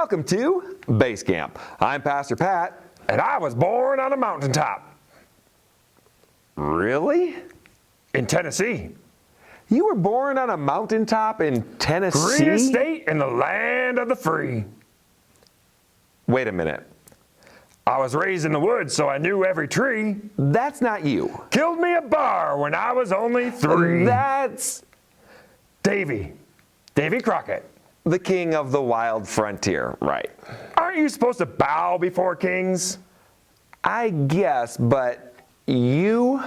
Welcome to Base Camp. I'm Pastor Pat. And I was born on a mountaintop. Really? In Tennessee. You were born on a mountaintop in Tennessee? Greenest state in the land of the free. Wait a minute. I was raised in the woods, so I knew every tree. That's not you. Killed me a bar when I was only 3. That's Davy Crockett. the king of the wild frontier, right? Aren't you supposed to bow before kings? I guess, but you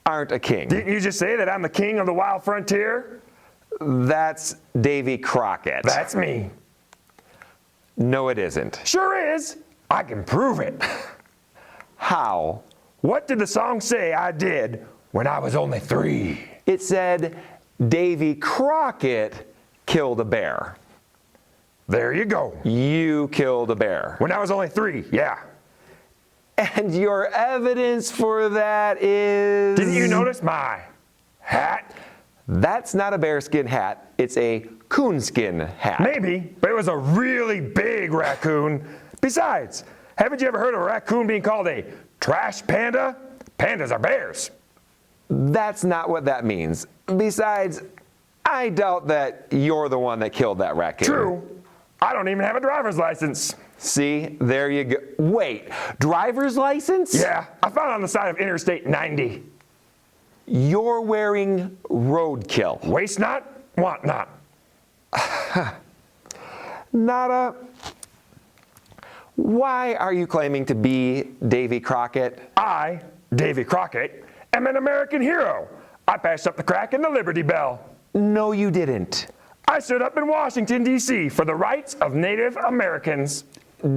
aren't a king. Didn't you just say that I'm the king of the wild frontier? That's Davy Crockett. That's me. No, it isn't. Sure is. I can prove it. How? What did the song say I did when I was only 3? It said Davy Crockett killed a bear. There you go. You killed a bear. When I was only 3, yeah. And your evidence for that is... Didn't you notice my hat? That's not a bearskin hat. It's a coonskin hat. Maybe, but it was a really big raccoon. Besides, haven't you ever heard of a raccoon being called a trash panda? Pandas are bears. That's not what that means. Besides, I doubt that you're the one that killed that raccoon. True. I don't even have a driver's license. See, there you go. Wait, driver's license? Yeah, I found it on the side of Interstate 90. You're wearing roadkill. Waste not, want not. Nodda, why are you claiming to be Davy Crockett? I, Davy Crockett, am an American hero. I patched up the crack in the Liberty Bell. No, you didn't. I stood up in Washington, D.C. for the rights of Native Americans.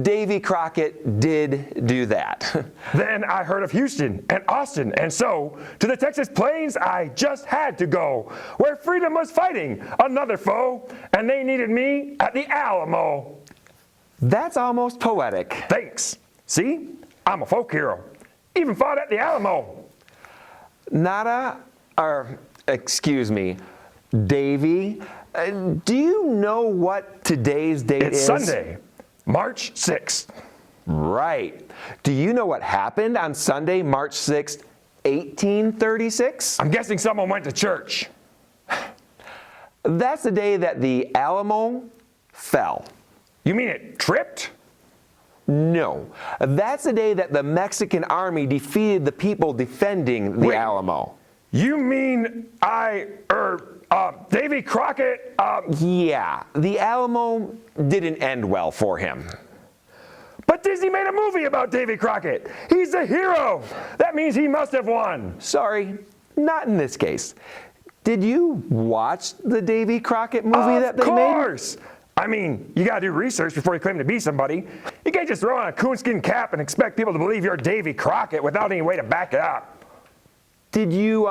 Davy Crockett did do that. Then I heard of Houston and Austin, and so to the Texas Plains I just had to go, where freedom was fighting another foe, and they needed me at the Alamo. That's almost poetic. Thanks. See? I'm a folk hero. Even fought at the Alamo. Nodda, excuse me, Davy, do you know what today's date is? It's Sunday, March 6th. Right. Do you know what happened on Sunday, March 6th, 1836? I'm guessing someone went to church. That's the day that the Alamo fell. You mean it tripped? No. That's the day that the Mexican army defeated the people defending the Alamo. You mean Davy Crockett? Yeah, the Alamo didn't end well for him. But Disney made a movie about Davy Crockett. He's a hero. That means he must have won. Sorry, not in this case. Did you watch the Davy Crockett movie that they made? Of course. I mean, you gotta do research before you claim to be somebody. You can't just throw on a coonskin cap and expect people to believe you're Davy Crockett without any way to back it up. Did you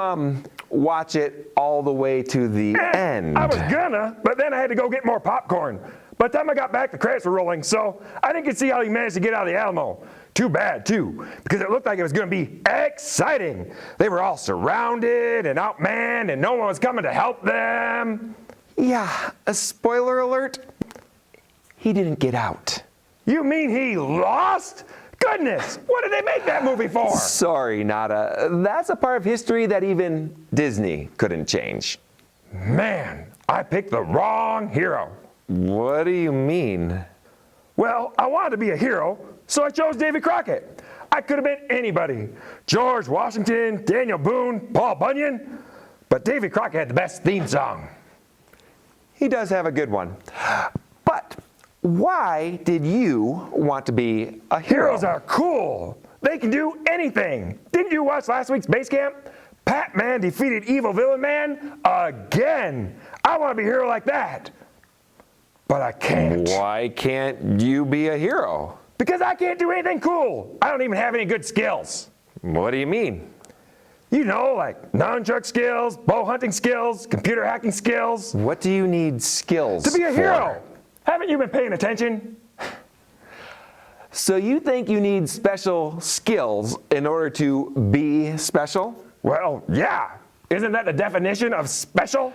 watch it all the way to the end? I was gonna, but then I had to go get more popcorn. By the time I got back, the credits were rolling, so I didn't get to see how he managed to get out of the Alamo. Too bad, too, because it looked like it was gonna be exciting. They were all surrounded and outmanned, and no one was coming to help them. Yeah, a spoiler alert, he didn't get out. You mean he lost? Goodness, what did they make that movie for? Sorry, Nodda. That's a part of history that even Disney couldn't change. Man, I picked the wrong hero. What do you mean? Well, I wanted to be a hero, so I chose Davy Crockett. I could have been anybody. George Washington, Daniel Boone, Paul Bunyan. But Davy Crockett had the best theme song. He does have a good one. But why did you want to be a hero? Heroes are cool. They can do anything. Didn't you watch last week's Base Camp? Pat-Man defeated Evil Villain Man again. I want to be a hero like that. But I can't. Why can't you be a hero? Because I can't do anything cool. I don't even have any good skills. What do you mean? You know, like nunchuck skills, bow hunting skills, computer hacking skills. What do you need skills to be a for? Hero. Haven't you been paying attention? So you think you need special skills in order to be special? Well, yeah. Isn't that the definition of special?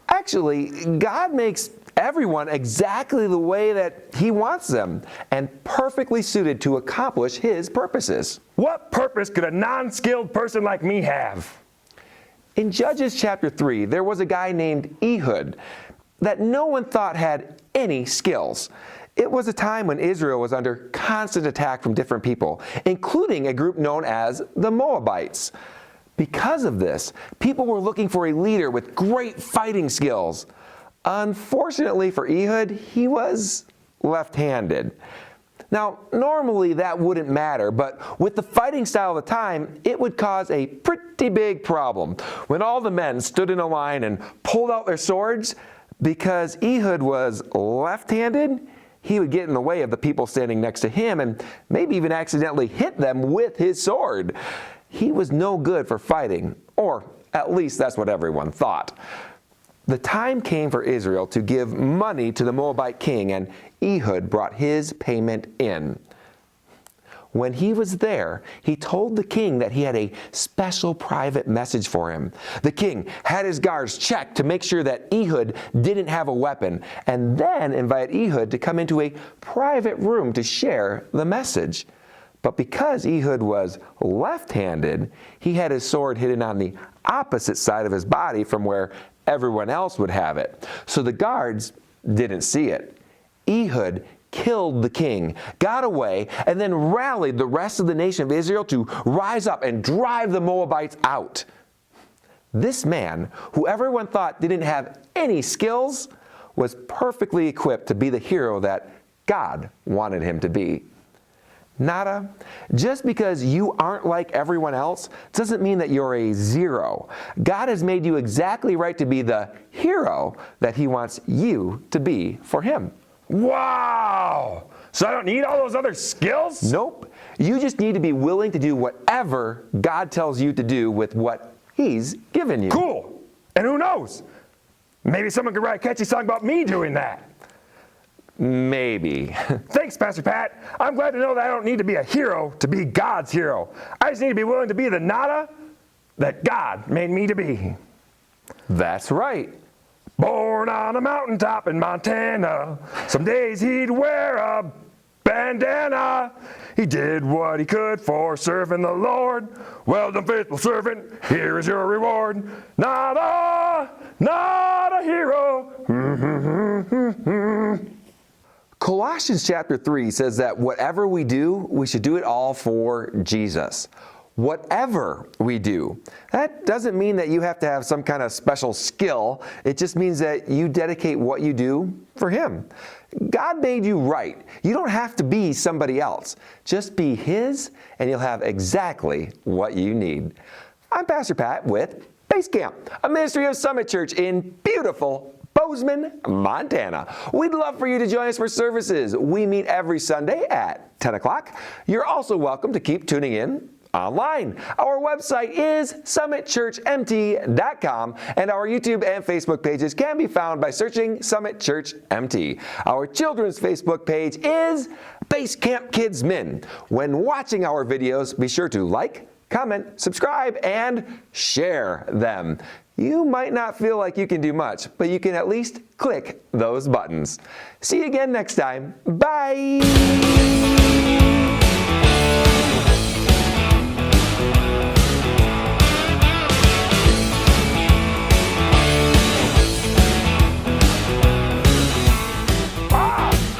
Actually, God makes everyone exactly the way that he wants them and perfectly suited to accomplish his purposes. What purpose could a non-skilled person like me have? In Judges chapter 3, there was a guy named Ehud that no one thought had any skills. It was a time when Israel was under constant attack from different people, including a group known as the Moabites. Because of this, people were looking for a leader with great fighting skills. Unfortunately for Ehud, he was left-handed. Now, normally that wouldn't matter, but with the fighting style of the time, it would cause a pretty big problem. When all the men stood in a line and pulled out their swords, because Ehud was left-handed, he would get in the way of the people standing next to him and maybe even accidentally hit them with his sword. He was no good for fighting, or at least that's what everyone thought. The time came for Israel to give money to the Moabite king, and Ehud brought his payment in. When he was there, he told the king that he had a special private message for him. The king had his guards check to make sure that Ehud didn't have a weapon, and then invited Ehud to come into a private room to share the message. But because Ehud was left-handed, he had his sword hidden on the opposite side of his body from where everyone else would have it. So the guards didn't see it. Ehud killed the king, got away, and then rallied the rest of the nation of Israel to rise up and drive the Moabites out. This man, who everyone thought didn't have any skills, was perfectly equipped to be the hero that God wanted him to be. Nodda, just because you aren't like everyone else doesn't mean that you're a zero. God has made you exactly right to be the hero that he wants you to be for him. Wow! So I don't need all those other skills? Nope. You just need to be willing to do whatever God tells you to do with what he's given you. Cool. And who knows? Maybe someone could write a catchy song about me doing that. Maybe. Thanks, Pastor Pat. I'm glad to know that I don't need to be a hero to be God's hero. I just need to be willing to be the Nodda that God made me to be. That's right. Born on a mountaintop in Montana, some days he'd wear a bandana. He did what he could for serving the Lord. Well done, faithful servant, here is your reward. Nodda, not a hero. Colossians chapter 3 says that whatever we do, we should do it all for Jesus. Whatever we do. That doesn't mean that you have to have some kind of special skill. It just means that you dedicate what you do for him. God made you right. You don't have to be somebody else. Just be his, and you'll have exactly what you need. I'm Pastor Pat with Base Camp, a ministry of Summit Church in beautiful Bozeman, Montana. We'd love for you to join us for services. We meet every Sunday at 10 o'clock. You're also welcome to keep tuning in online. Our website is summitchurchmt.com, and our YouTube and Facebook pages can be found by searching Summit Church MT. Our children's Facebook page is Base Camp Kids Min. When watching our videos, be sure to like, comment, subscribe, and share them. You might not feel like you can do much, but you can at least click those buttons. See you again next time. Bye!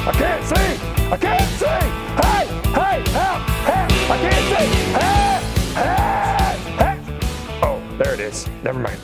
I can't see! I can't see! Hey! Hey! Help! Help! I can't see! Hey! Hey! Hey! Oh, there it is. Never mind.